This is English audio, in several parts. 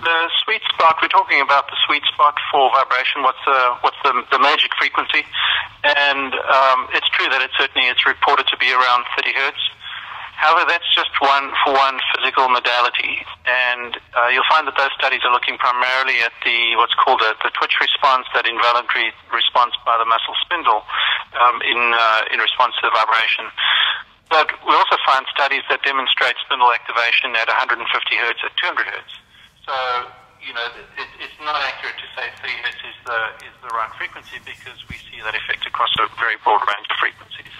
The sweet spot, we're talking about the sweet spot for vibration, what's the magic frequency. And it's true that it's reported to be around 30 hertz. However, that's just one physical modality. And you'll find that those studies are looking primarily at what's called the twitch response, that involuntary response by the muscle spindle in response to the vibration. But we also find studies that demonstrate spindle activation at 150 hertz, at 200 hertz. So, it's not accurate to say 30 hertz is the right frequency, because we see that effect across a very broad range of frequencies.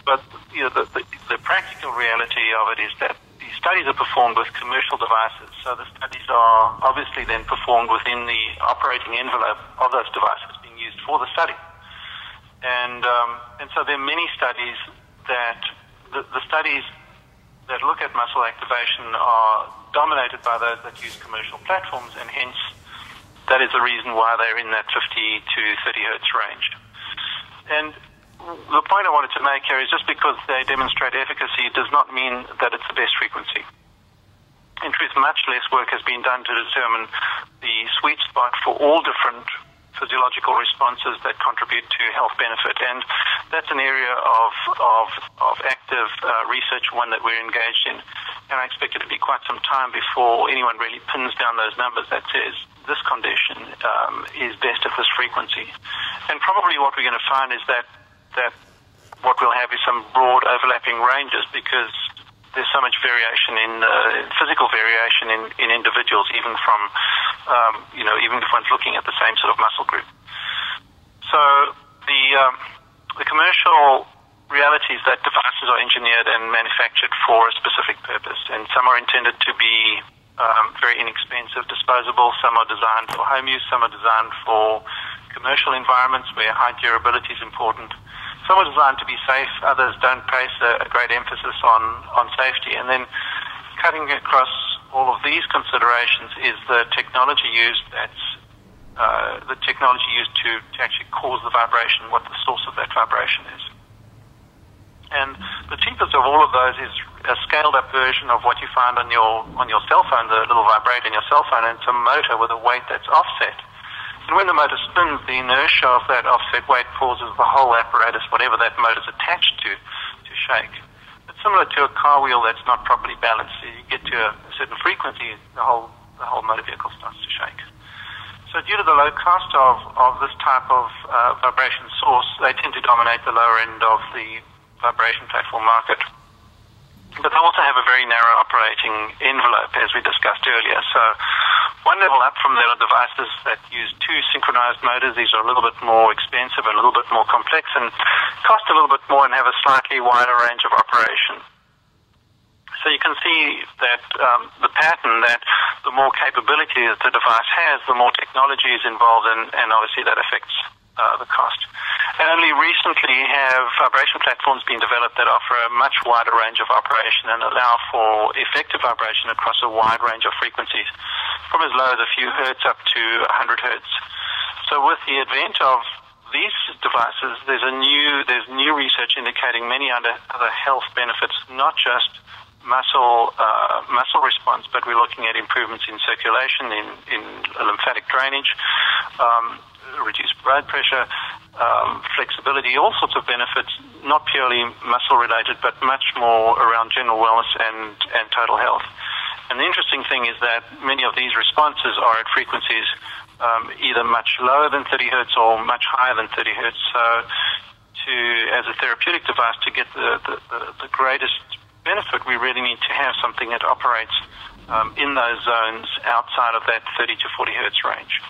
But the practical reality of it is that these studies are performed with commercial devices. So the studies are obviously then performed within the operating envelope of those devices being used for the study. And so there are many studies that the studies that look at muscle activation are dominated by those that use commercial platforms, and hence that is the reason why they're in that 50 to 30 hertz range. And the point I wanted to make here is just because they demonstrate efficacy does not mean that it's the best frequency. In truth, much less work has been done to determine the sweet spot for all different physiological responses that contribute to health benefit. And that's an area of active research, one that we're engaged in. And I expect it to be quite some time before anyone really pins down those numbers that says this condition is best at this frequency. And probably what we're going to find is that what we'll have is some broad overlapping ranges, because there's so much variation in physical variation in individuals, even from even if one's looking at the same sort of muscle group. So the commercial reality is that devices are engineered and manufactured for a specific purpose, and some are intended to be very inexpensive, disposable. Some are designed for home use. Some are designed for commercial environments where high durability is important. Some are designed to be safe, others don't place a great emphasis on safety. And then cutting across all of these considerations is the technology used to actually cause the vibration, what the source of that vibration is. And the cheapest of all of those is a scaled-up version of what you find on your cell phone, the little vibrator in your cell phone, and it's a motor with a weight that's offset. And when the motor spins, the inertia of that offset weight causes the whole apparatus, whatever that motor is attached to shake. It's similar to a car wheel that's not properly balanced. So you get to a certain frequency, the whole motor vehicle starts to shake. So due to the low cost of this type of vibration source, they tend to dominate the lower end of the vibration platform market. But they also have a very narrow operating envelope, as we discussed earlier. So one level up from there are devices that use two synchronized motors. These are a little bit more expensive and a little bit more complex and cost a little bit more and have a slightly wider range of operation. So you can see that the pattern, that the more capability that the device has, the more technology is involved, and obviously that affects the cost. And only recently have vibration platforms been developed that offer a much wider range of operation and allow for effective vibration across a wide range of frequencies, from as low as a few hertz up to 100 hertz. So with the advent of these devices, there's new research indicating many other health benefits, not just muscle response, but we're looking at improvements in circulation, in lymphatic drainage, reduced blood pressure, flexibility, all sorts of benefits, not purely muscle related, but much more around general wellness and total health. And the interesting thing is that many of these responses are at frequencies either much lower than 30 hertz or much higher than 30 hertz. So as a therapeutic device, to get the greatest benefit, we really need to have something that operates in those zones outside of that 30 to 40 hertz range.